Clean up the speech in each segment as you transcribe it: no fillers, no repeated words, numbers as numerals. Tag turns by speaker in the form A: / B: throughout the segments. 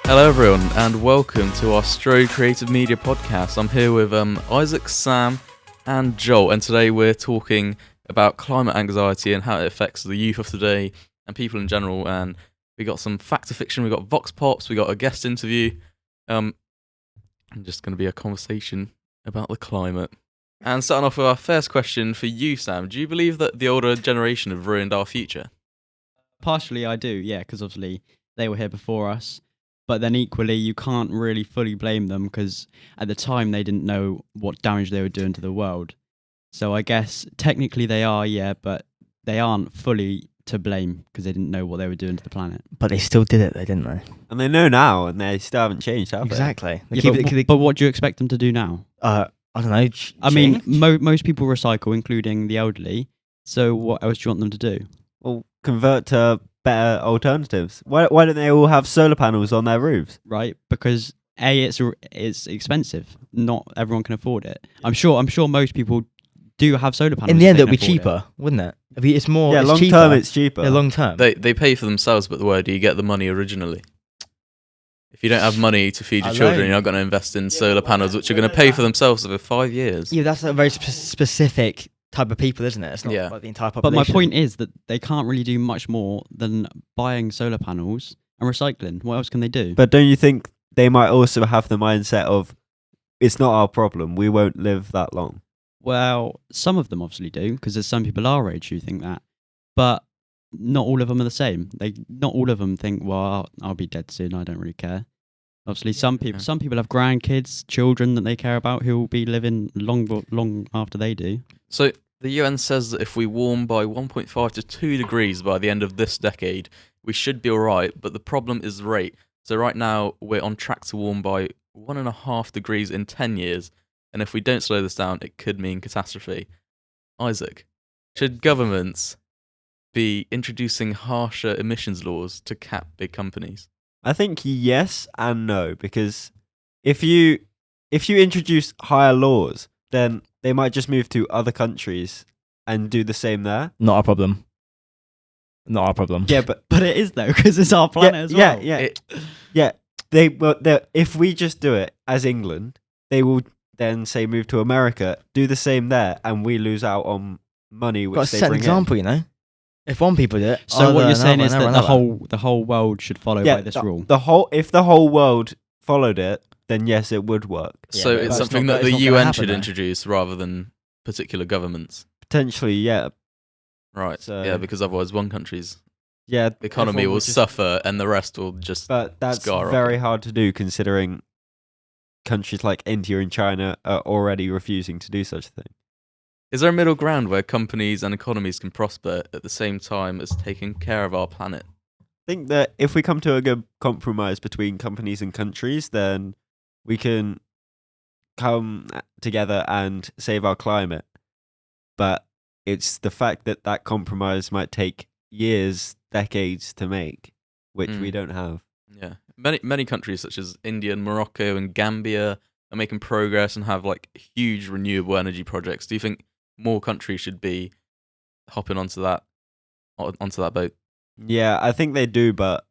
A: Hello everyone and welcome to our Strode Creative Media podcast. I'm here with Isaac, Sam and Joel, and today we're talking about climate anxiety and how it affects the youth of today and people in general. And we got some fact or fiction, we got Vox Pops, we got a guest interview, and just going to be a conversation about the climate. And starting off with our first question for you, Sam, do you believe that the older generation have ruined our future?
B: Partially I do, yeah, because obviously they were here before us. But then equally, you can't really fully blame them because at the time they didn't know what damage they were doing to the world. So I guess technically they are, yeah, but they aren't fully to blame because they didn't know what they were doing to the planet.
C: But they still did it, though, didn't they?
D: And they know now, and they still haven't changed, have
C: Exactly.
B: Yeah, but what do you expect them to do now?
C: I don't know.
B: I mean, most people recycle, including the elderly. So what else do you want them to do?
D: Well, convert to better alternatives. Why don't they all have solar panels on their roofs?
B: Right, because it's expensive. Not everyone can afford it. I'm sure most people do have solar panels.
C: In the end, it'll be cheaper, wouldn't it? I mean, it's more.
D: Yeah,
C: it's
D: long
C: cheaper.
D: term, it's cheaper.
C: Yeah, long term.
A: They pay for themselves, but where do you get the money originally? If you don't have money to feed your children, you're not going to invest in solar panels, which are going to pay for themselves over 5 years.
C: Yeah, that's a very specific type of people, isn't it? It's not like the entire population.
B: But my point is that they can't really do much more than buying solar panels and recycling. What else can they do?
D: But don't you think they might also have the mindset of, it's not our problem, we won't live that long?
B: Well, some of them obviously do, because there's some people our age who think that. But not all of them are the same. Not all of them think, well, I'll be dead soon, I don't really care. Obviously, some people have grandkids, children that they care about who will be living long after they do.
A: So the UN says that if we warm by 1.5 to 2 degrees by the end of this decade, we should be all right, but the problem is the rate. So right now, we're on track to warm by 1.5 degrees in 10 years, and if we don't slow this down, it could mean catastrophe. Isaac, should governments be introducing harsher emissions laws to cap big companies?
D: I think yes and no, because if you introduce higher laws, then they might just move to other countries and do the same there.
C: Not our problem. Not our problem.
D: Yeah, but
B: it is though, because it's our planet as well.
D: Yeah. If we just do it as England, they will then say move to America, do the same there, and we lose out on money which
C: Got
D: they
C: to set an
D: bring
C: example, you know. If one people do it,
B: so what you're saying is that the whole world should follow by this rule.
D: If the whole world followed it, then yes, it would work.
C: Yeah,
A: so it's something that the UN should introduce rather than particular governments.
D: Potentially, yeah.
A: Right.
D: So,
A: yeah, because otherwise one country's
D: yeah,
A: economy will suffer and the rest will just
D: But that's
A: skyrocket.
D: very hard to do considering countries like India and China are already refusing to do such a thing.
A: Is there a middle ground where companies and economies can prosper at the same time as taking care of our planet?
D: I think that if we come to a good compromise between companies and countries, then we can come together and save our climate. But it's the fact that that compromise might take years, decades to make, which we don't have.
A: Yeah. Many countries such as India and Morocco and Gambia are making progress and have like huge renewable energy projects. Do you think more countries should be hopping onto that boat?
D: Yeah, I think they do, but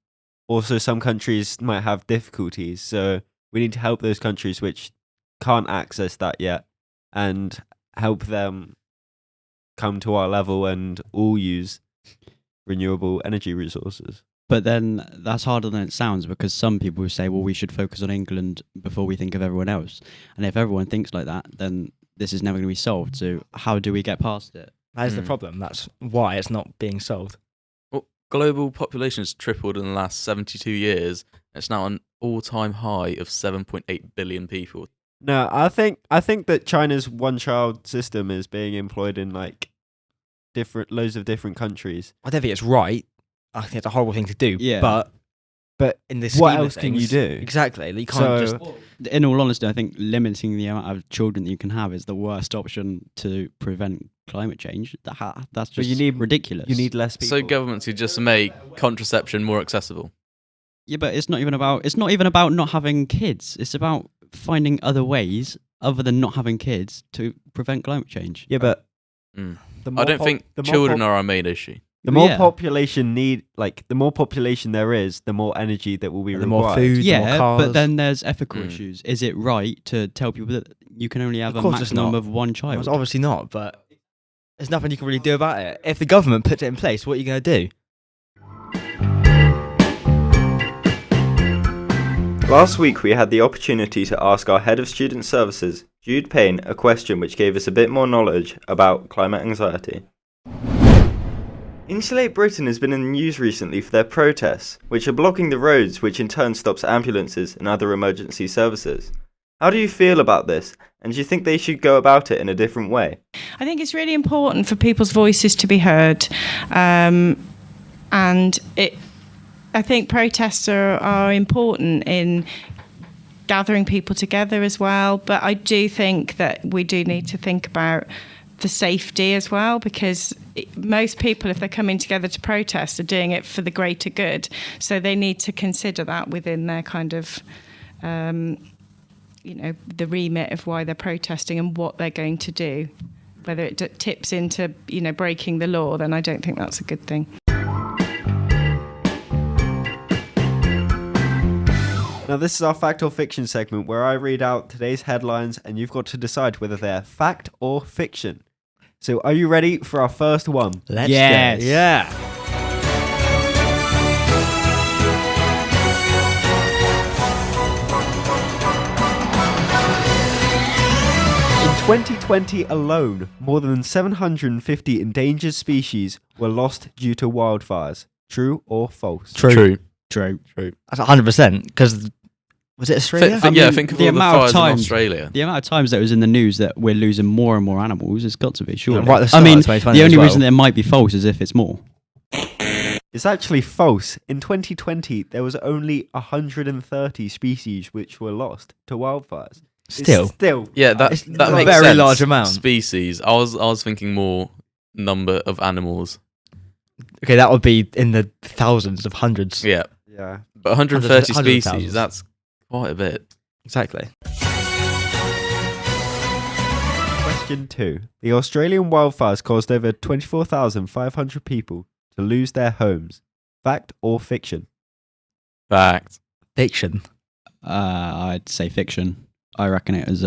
D: also some countries might have difficulties. So we need to help those countries which can't access that yet and help them come to our level and all use renewable energy resources.
B: But then that's harder than it sounds, because some people say, well, we should focus on England before we think of everyone else. And if everyone thinks like that, then this is never going to be solved. So how do we get past it?
C: That is the problem. That's why it's not being solved.
A: Well, global population has tripled in the last 72 years. It's now an all-time high of 7.8 billion people.
D: No, I think that China's one-child system is being employed in like loads of different countries.
C: I don't think it's right. I think it's a horrible thing to do.
B: Yeah.
C: But in this,
D: what else can you do?
C: Exactly. You can't just.
B: In all honesty, I think limiting the amount of children that you can have is the worst option to prevent climate change. That's just ridiculous.
D: You need less people.
A: So governments should just make contraception more accessible.
B: Yeah, but it's not even about not having kids. It's about finding other ways other than not having kids to prevent climate change.
D: Yeah, but
A: I don't think children are our main issue.
D: The more
B: Yeah.
D: population the more population there is, the more energy that will be
C: The
D: required.
C: more food, the more
B: Yeah,
C: cars.
B: but then there's ethical
A: Mm.
B: issues. Is it right to tell people that you can only have
C: Of
B: a
C: course it's
B: maximum
C: not.
B: of one
C: Well,
B: child?
C: it's obviously not, but there's nothing you can really do about it. If the government puts it in place, what are you going to do?
E: Last week we had the opportunity to ask our Head of Student Services, Jude Payne, a question which gave us a bit more knowledge about climate anxiety. Insulate Britain has been in the news recently for their protests, which are blocking the roads, which in turn stops ambulances and other emergency services. How do you feel about this, and do you think they should go about it in a different way?
F: I think it's really important for people's voices to be heard, I think protests are important in gathering people together as well, but I do think that we do need to think about the safety as well, because most people, if they're coming together to protest, are doing it for the greater good, so they need to consider that within their kind of the remit of why they're protesting and what they're going to do. Whether it tips into breaking the law, then I don't think that's a good thing.
D: Now, this is our fact or fiction segment where I read out today's headlines and you've got to decide whether they're fact or fiction. So, are you ready for our first one?
C: Let's
B: Yes.
C: go. Yeah.
D: In 2020 alone, more than 750 endangered species were lost due to wildfires. True or false?
C: True.
B: True.
C: That's 100%. Because was it Australia?
A: Think of
B: the
A: all the
B: amount of
A: fires in
B: times-
A: Australia.
B: The amount of times that it was in the news that we're losing more and more animals, it's got to be, surely.
C: right at the
B: I
C: start
B: mean,
C: of 2020
B: the only
C: as well.
B: reason that it might be false is if it's more.
D: It's actually false. In 2020, there was only 130 species which were lost to wildfires.
C: Still.
D: It's still.
A: Yeah, that
C: It's
A: that
C: a
A: makes
C: very
A: sense.
C: large amount.
A: Species. I was thinking more number of animals.
C: Okay, that would be in the thousands of hundreds.
A: Yeah,
D: Yeah.
A: but 130
C: Hundreds of
A: species.
C: thousands.
A: That's quite a bit.
C: Exactly.
D: Question 2. The Australian wildfires caused over 24,500 people to lose their homes. Fact or fiction?
A: Fact.
C: Fiction.
B: I'd say fiction. I reckon it was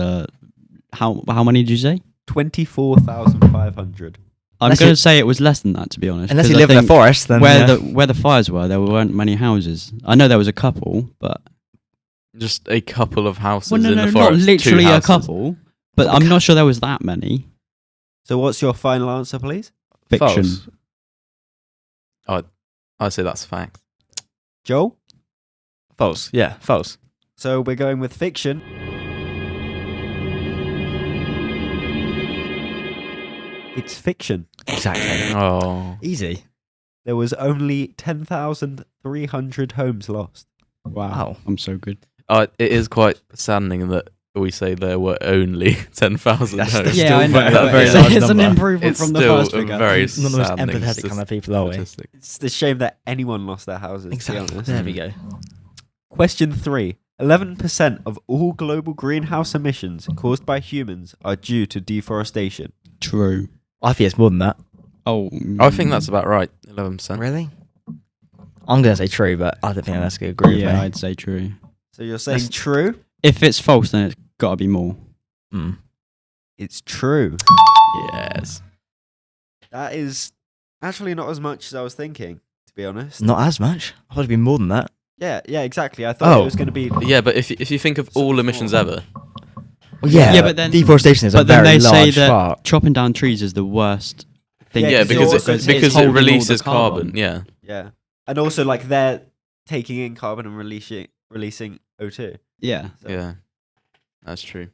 B: how many did you say?
D: 24,500.
B: I'm
C: Unless
B: going
C: you-
B: to say it was less than that, to be honest.
C: Unless
B: 'cause
C: you
B: I
C: live in a
B: think
C: forest, then
B: where the fires were, there weren't many houses. I know there was a couple, but
A: Just a couple of houses
B: well, no,
A: in
B: no,
A: the
B: not
A: forest.
B: literally
A: two
B: a
A: houses.
B: couple. But I'm not sure there was that many.
D: So what's your final answer, please?
B: Fiction.
C: False.
A: I'd say that's fact.
D: Joel?
C: False. Yeah, false.
D: So we're going with fiction. It's fiction.
C: Exactly.
A: Oh,
C: Easy.
D: There was only 10,300 homes lost.
C: Wow.
B: I'm so good.
A: it is quite saddening that we say there were only 10,000
C: That's
A: homes.
C: still
B: Yeah, I know.
C: very-
B: but
C: very
B: it's
C: large
B: it's an
C: number.
B: improvement
A: It's
B: from the
A: still
B: first
A: a
B: figure.
A: very
C: Not the most
A: saddening
C: empathetic kind of people, are we?
A: statistic.
D: It's a shame that anyone lost their houses, to be honest.
C: There we go.
D: Question 3. 11% of all global greenhouse emissions caused by humans are due to deforestation.
B: True.
C: I think it's more than that.
B: Oh,
A: I think that's about right. 11%.
C: Really? I'm going to say true, but I don't think that's going to agree
B: yeah,
C: with me.
B: I'd say true.
D: So you're saying
C: That's-
D: true?
B: If it's false, then it's got to be more.
C: Mm.
D: It's true.
A: Yes.
D: That is actually not as much as I was thinking, to be honest.
C: Not as much. I thought it'd be more than that.
D: Yeah, exactly. I thought
C: Oh.
D: it was going to be...
A: Yeah, but if you think of all emissions ever,
C: Well, yeah,
B: Yeah, but then-
C: deforestation is a
B: But then
C: very
B: they say
C: large
B: that
C: part.
B: chopping down trees is the worst thing.
D: Yeah,
A: yeah,
D: it's
A: because
D: also-
A: it,
D: it's
A: because
B: holding
A: it
B: all the
A: releases carbon. Yeah.
D: Yeah. And also, like, they're taking in carbon and releasing O2.
B: Yeah.
D: So-
A: Yeah. That's true.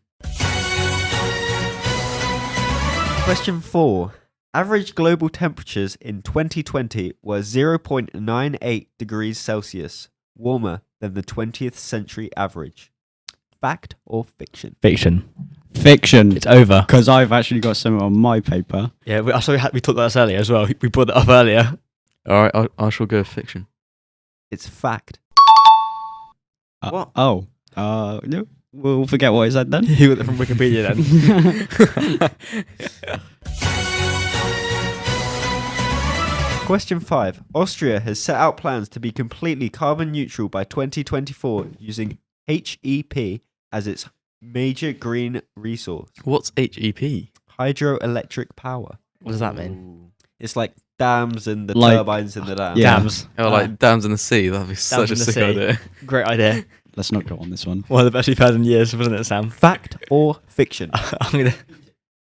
D: Question 4. Average global temperatures in 2020 were 0.98 degrees Celsius, warmer than the 20th century average. Fact or fiction?
C: Fiction.
B: Fiction.
C: It's over.
B: Because I've actually got something on my paper.
C: Yeah, I saw we talked about this earlier as well. We brought that up earlier.
A: All right, I shall go with fiction.
D: It's fact.
C: What?
B: Oh. No. We'll forget what I said then.
C: You got it from Wikipedia then.
D: Question 5. Austria has set out plans to be completely carbon neutral by 2024 using HEP as its major green resource.
A: What's HEP?
D: Hydroelectric power.
C: What does that mean?
D: It's like dams and the
B: Like-
D: turbines in the dam.
B: Yeah.
C: Dams.
A: Oh, like dams in the sea. That'd be such a
C: in the
A: sick
C: sea.
A: idea.
C: Great idea.
B: Let's not go on this one.
C: One of the best we've had in years, wasn't it, Sam?
D: Fact or fiction?
C: I'm gonna.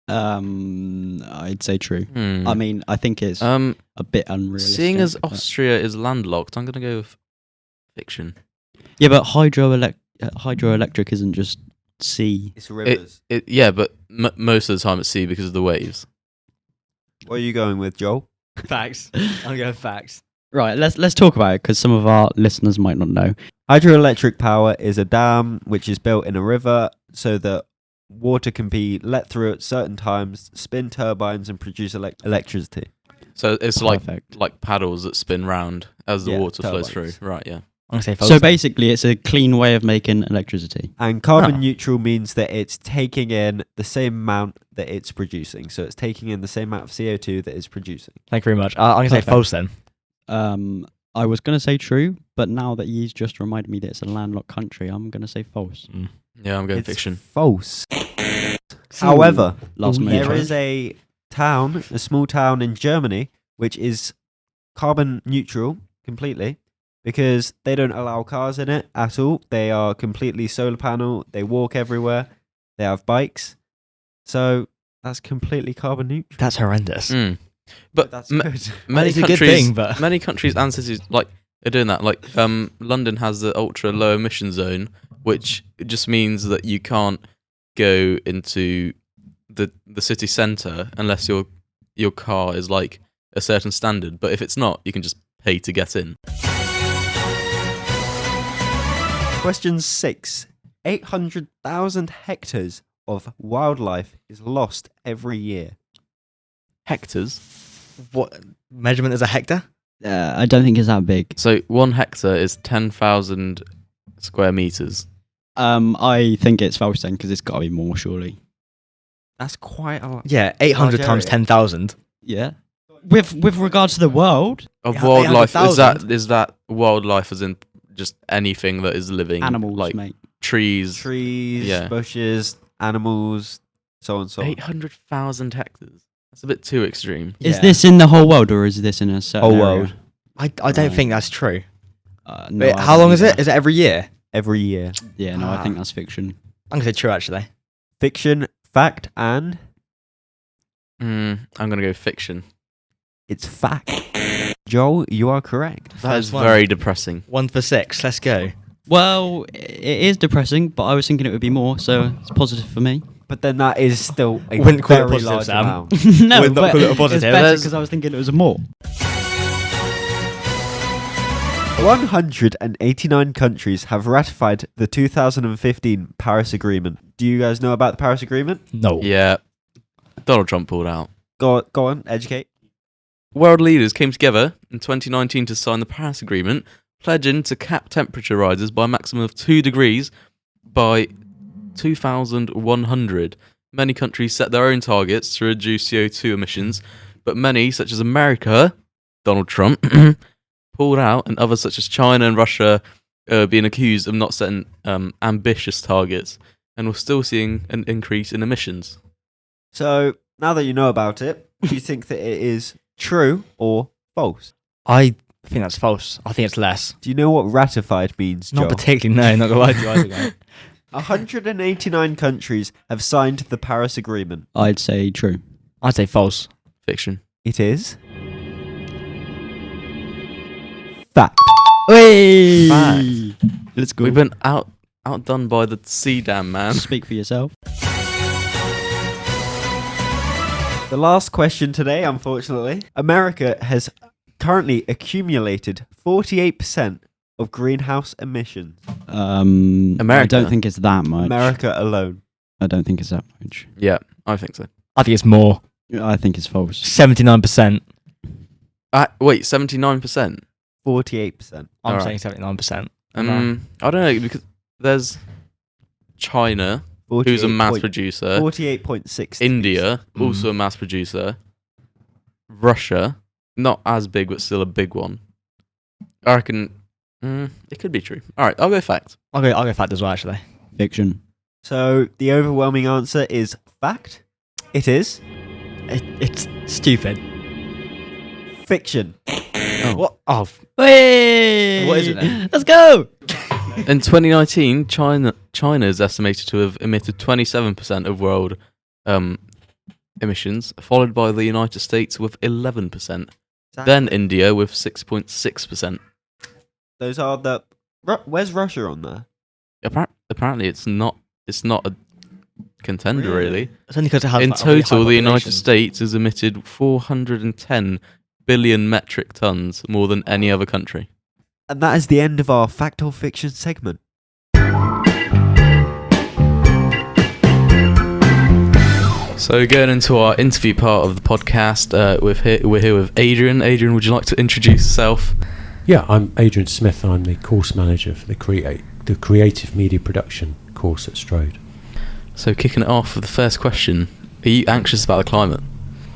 B: I'd say true.
A: Hmm.
B: I mean, I think it's
A: Um,
B: a bit unrealistic.
A: seeing as
B: but-
A: Austria is landlocked, I'm gonna go with fiction.
B: Yeah, but hydroelectric isn't just sea.
D: It's rivers.
A: Yeah, but most of the time at sea because of the waves.
D: What are you going with, Joel?
C: Facts. I'm going facts.
B: Right, let's talk about it because some of our listeners might not know.
D: Hydroelectric power is a dam which is built in a river so that water can be let through at certain times, spin turbines, and produce electricity.
A: So it's
B: Perfect.
A: like paddles that spin round as the
D: Yeah,
A: water flows through.
D: turbines.
A: Right, yeah.
C: I'm gonna say false.
B: So basically, it's a clean way of making electricity.
D: And carbon
A: Ah.
D: neutral means that it's taking in the same amount that it's producing. So it's taking in the same amount of CO2 that it's producing.
C: Thank you very much. I'm gonna say
B: Perfect.
C: false then.
B: I was going to say true, but now that he's just reminded me that it's a landlocked country, I'm going to say false.
A: Yeah, I'm going
D: It's
A: fiction.
D: false. However,
B: Last minute.
D: there is a town, a small town in Germany, which is carbon neutral completely because they don't allow cars in it at all. They are completely solar panel. They walk everywhere. They have bikes. So that's completely carbon neutral.
C: That's horrendous.
A: Mm. But
D: that's
A: m-
D: good.
A: many
C: It's a good
A: countries,
C: thing, but-
A: many countries and cities like are doing that. Like London has the ultra low emission zone, which just means that you can't go into the city centre unless your car is like a certain standard. But if it's not, you can just pay to get in.
D: Question 6. 800,000 hectares of wildlife is lost every year.
A: Hectares.
C: What measurement is a hectare?
B: I don't think it's that big.
A: So 1 hectare is 10,000 square meters.
B: I think it's false then because it's got to be more, surely.
D: That's quite a lot.
C: Yeah, 800
D: Large
C: times
D: area.
C: 10,000.
B: Yeah. With regards to the world,
A: Of
C: Yeah,
A: wildlife,
C: 800,000.
A: is that wildlife as in just anything that is living,
B: animals,
A: like
B: mate.
A: trees.
D: Trees,
A: Yeah.
D: bushes, animals, so on and so on.
A: 800,000 hectares. That's a bit too extreme.
B: Is
C: Yeah.
B: this in the whole world or is this in a certain
D: Whole
B: area?
D: world.
C: I don't
B: Right.
C: think that's true.
B: No,
C: Wait,
B: I
C: how
B: don't
C: long is
B: think
C: it? Is it every year?
D: Every year.
B: Yeah, no, I think that's fiction.
C: I'm gonna say true actually.
D: Fiction, fact, and
A: I'm gonna go fiction.
D: it's fact. Joel, you are correct.
A: That is
C: First one.
A: very depressing.
C: 1 for 6. Let's go.
B: Well, it is depressing, but I was thinking it would be more, so it's positive for me.
D: But then that is still a
C: Wouldn't call it
D: very
C: positive,
D: large
C: Sam.
D: amount.
B: No,
C: Would not
B: but
C: call it a
B: it's
C: positive.
B: better
A: There's-
B: because I was thinking it was more.
D: 189 countries have ratified the 2015 Paris Agreement. Do you guys know about the Paris Agreement?
C: No.
A: Yeah. Donald Trump pulled out.
D: Go on, educate.
A: World leaders came together in 2019 to sign the Paris Agreement, pledging to cap temperature rises by a maximum of 2 degrees by 2100. Many countries set their own targets to reduce CO2 emissions, but many, such as America, Donald Trump, pulled out, and others, such as China and Russia, are being accused of not setting ambitious targets, and we're still seeing an increase in emissions.
D: So now that you know about it, do you think that it is true or false?
C: I think that's false. I think it's less.
D: Do you know what ratified means, Joel?
C: Not particularly, no, not gonna lie to you either, guy.
D: 189 countries have signed the Paris Agreement.
B: I'd say true.
C: I'd say false.
A: Fiction.
D: It is fact.
B: Hey!
C: Fact.
B: Let's go.
A: We've been outdone by the sea dam, man.
B: Speak for yourself.
D: The last question today, unfortunately. America has currently accumulated 48% of greenhouse emissions.
B: I
A: America.
B: don't think it's that much.
D: America alone.
B: I don't think it's that much.
A: Yeah, I think so.
C: I think it's more.
B: I think it's false.
C: 79%.
A: Wait, 79%?
D: 48%.
C: I'm
A: Alright.
C: saying 79%.
A: I don't know, because there's China, who's a mass producer.
D: 48.6.
A: India,
C: Mm.
A: also a mass producer. Russia, not as big, but still a big one. I reckon it could be true. All right, I'll go fact.
C: I'll go fact as well, actually.
B: Fiction.
D: So the overwhelming answer is fact. It is
C: It's stupid.
D: fiction.
C: What? Oh,
B: Hey!
C: what is it then? Let's go!
A: In 2019, China is estimated to have emitted 27% of world emissions, followed by the United States with 11%, then India with 6.6%.
D: Those are the. Where's Russia on there?
A: Apparently, it's not a contender really.
C: It's only because it has
A: In
C: like, a really high
A: total, the United
C: population.
A: States has emitted 410 billion metric tons, more than any other country.
D: And that is the end of our fact or fiction segment.
A: So going into our interview part of the podcast, we're here with Adrian. Adrian, would you like to introduce yourself?
G: Yeah, I'm Adrian Smith. I'm the course manager for the Creative Media Production course at Strode.
A: So kicking it off with the first question, are you anxious about the climate?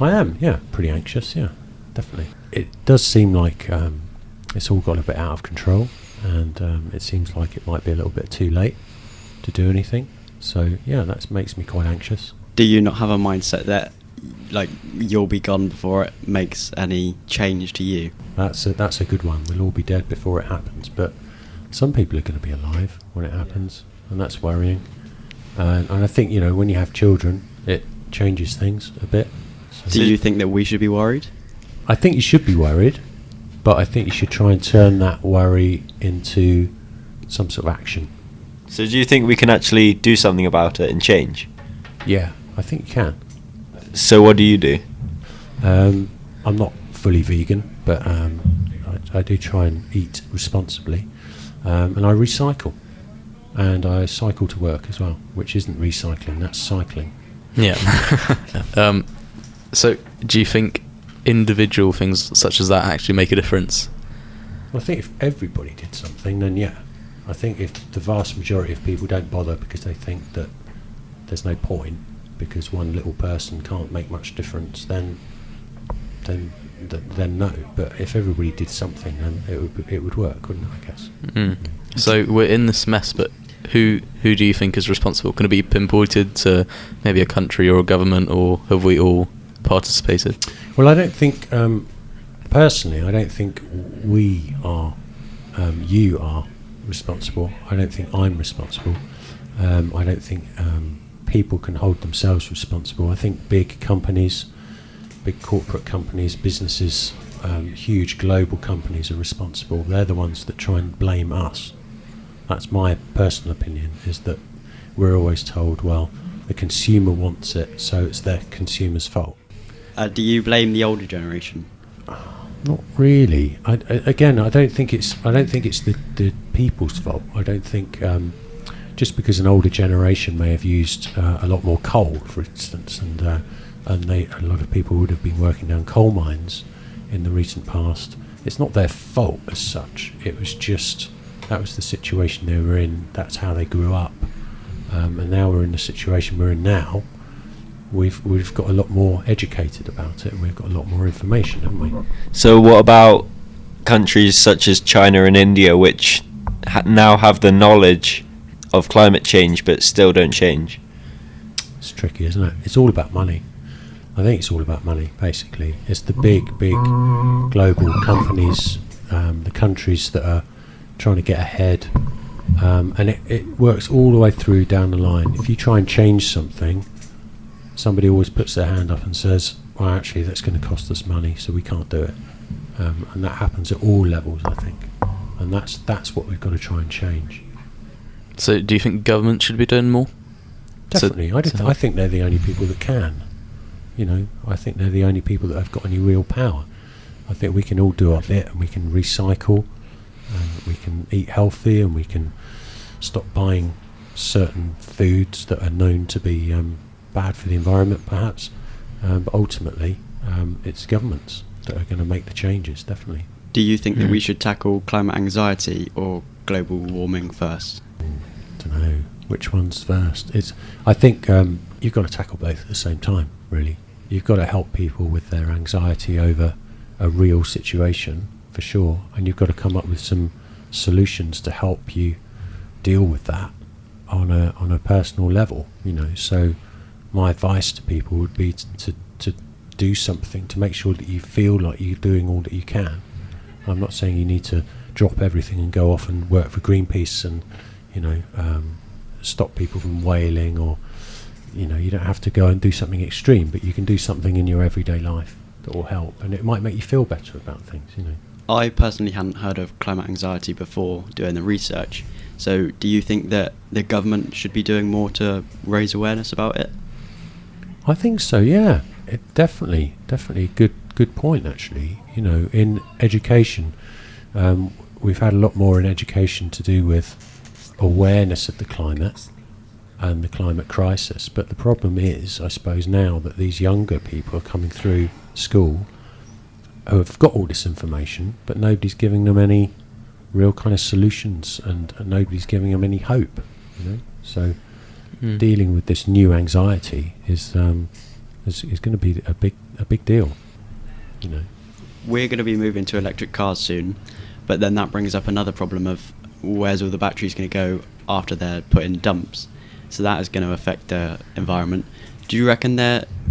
G: I am, yeah, pretty anxious, yeah, definitely. It does seem like it's all got a bit out of control, and it seems like it might be a little bit too late to do anything. So yeah, that makes me quite anxious.
B: Do you not have a mindset that like you'll be gone before it makes any change to you?
G: That's a good one. We'll all be dead before it happens, but some people are going to be alive when it happens, and that's worrying. And I think, you know, when you have children, it changes things a bit. So
B: Do you think that we should be worried?
G: I think you should be worried, but I think you should try and turn that worry into some sort of action.
E: So do you think we can actually do something about it and change?
G: Yeah, I think you can.
E: So what do you do?
G: I'm not fully vegan, but I do try and eat responsibly, and I recycle, and I cycle to work as well, which isn't recycling, that's cycling.
A: Yeah. So do you think individual things such as that actually make a difference?
G: I think if everybody did something, then yeah. I think if the vast majority of people don't bother because they think that there's no point, because one little person can't make much difference, then no. But if everybody did something, then it would work, wouldn't it, I guess?
A: Mm. So we're in this mess, but who do you think is responsible? Can it be pinpointed to maybe a country or a government, or have we all participated?
G: Well, I don't think, personally, I don't think we are, you are responsible. I don't think I'm responsible. I don't think people can hold themselves responsible. I think big companies, big corporate companies, businesses, huge global companies are responsible. They're the ones that try and blame us. That's my personal opinion, is that we're always told, well, the consumer wants it, so it's their consumer's fault.
B: Do you blame the older generation?
G: Not really. I don't think it's the people's fault. I don't think just because an older generation may have used a lot more coal, for instance, and a lot of people would have been working down coal mines in the recent past. It's not their fault as such. It was just that was the situation they were in. That's how they grew up, and now we're in the situation we're in now. We've got a lot more educated about it, and we've got a lot more information, haven't we?
E: So what about countries such as China and India, which now have the knowledge of climate change but still don't change?
G: It's tricky, isn't it? It's all about money. I think it's all about money, basically. It's the big global companies, the countries that are trying to get ahead, and it works all the way through down the line. If you try and change something, somebody always puts their hand up and says, well, actually, that's going to cost us money, so we can't do it. And that happens at all levels, I think. And that's what we've got to try and change.
A: So do you think government should be doing more?
G: Definitely. I think they're the only people that can. You know, I think they're the only people that have got any real power. I think we can all do our bit, and we can recycle, and we can eat healthy, and we can stop buying certain foods that are known to be bad for the environment, perhaps. But ultimately, it's governments that are going to make the changes, definitely.
B: Do you think that we should tackle climate anxiety or global warming first?
G: I don't know which one's first. I think you've got to tackle both at the same time, really. You've got to help people with their anxiety over a real situation for sure, and you've got to come up with some solutions to help you deal with that on a personal level, you know. So my advice to people would be to do something to make sure that you feel like you're doing all that you can. I'm not saying you need to drop everything and go off and work for Greenpeace and, you know, stop people from whaling, or, you know, you don't have to go and do something extreme, but you can do something in your everyday life that will help, and it might make you feel better about things, you know.
B: I personally hadn't heard of climate anxiety before doing the research. So do you think that the government should be doing more to raise awareness about it?
G: I think so, yeah. It definitely good point, actually. You know, in education, we've had a lot more in education to do with awareness of the climate and the climate crisis. But the problem is, I suppose, now that these younger people are coming through school who have got all this information, but nobody's giving them any real kind of solutions, and nobody's giving them any hope, you know. So dealing with this new anxiety is going to be a big deal, you know.
B: We're going to be moving to electric cars soon, but then that brings up another problem of where's all the batteries going to go after they're put in dumps. So that is going to affect the environment. Do you reckon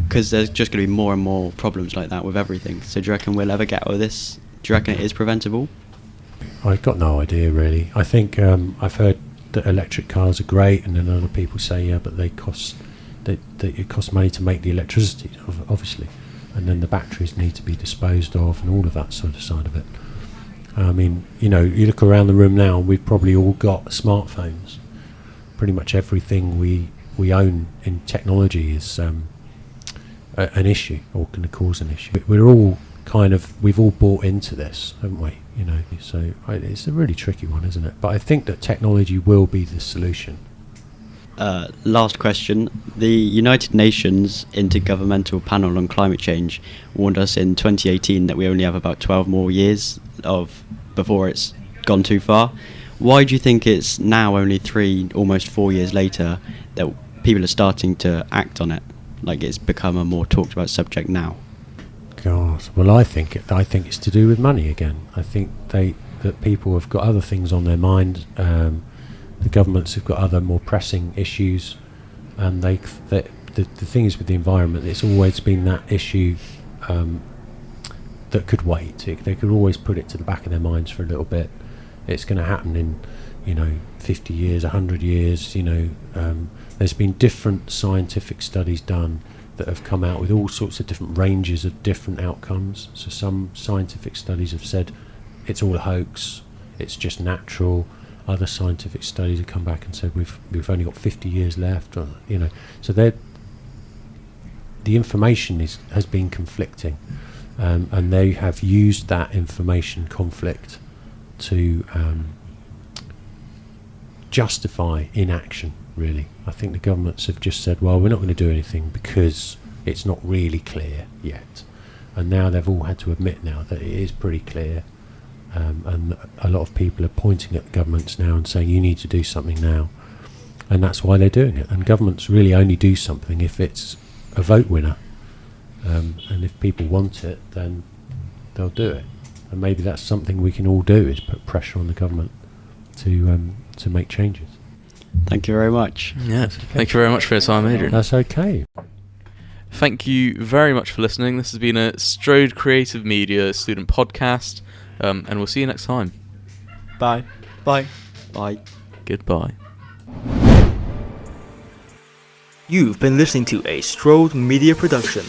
B: because there's just going to be more and more problems like that with everything, so do you reckon we'll ever get out of this? Do you reckon it is preventable?
G: I've got no idea, really. I think I've heard that electric cars are great, and then other people say, yeah, but it costs money to make the electricity, obviously, and then the batteries need to be disposed of, and all of that sort of side of it. I mean, you know, you look around the room now, we've probably all got smartphones. Pretty much everything we own in technology is an issue, or going to cause an issue. We're all we've all bought into this, haven't we? You know, so it's a really tricky one, isn't it? But I think that technology will be the solution.
B: Last question. The United Nations Intergovernmental Panel on Climate Change warned us in 2018 that we only have about 12 more years before it's gone too far. Why do you think it's now, only 3, almost 4 years later, that people are starting to act on it? Like, it's become a more talked about subject now.
G: God, well, I think it's to do with money again. I think that people have got other things on their mind. The governments have got other more pressing issues, and the thing is with the environment, it's always been that issue that could wait. They could always put it to the back of their minds for a little bit. It's going to happen in, you know, 50 years, 100 years. You know, there's been different scientific studies done that have come out with all sorts of different ranges of different outcomes. So some scientific studies have said it's all a hoax, it's just natural. Other scientific studies have come back and said we've only got 50 years left, or, you know. So the information has been conflicting, and they have used that information conflict to justify inaction, really. I think the governments have just said, well, we're not going to do anything because it's not really clear yet. And now they've all had to admit now that it is pretty clear, and a lot of people are pointing at the governments now and saying, you need to do something now. And that's why they're doing it. And governments really only do something if it's a vote winner. And if people want it, then they'll do it. And maybe that's something we can all do, is put pressure on the government to make changes.
B: Thank you very much.
A: Yes, thank you very much for your time, Adrian.
G: That's okay.
A: Thank you very much for listening. This has been a Strode Creative Media student podcast, and we'll see you next time.
D: Bye.
B: Bye. Bye.
A: Goodbye.
C: You've been listening to a Strode Media production.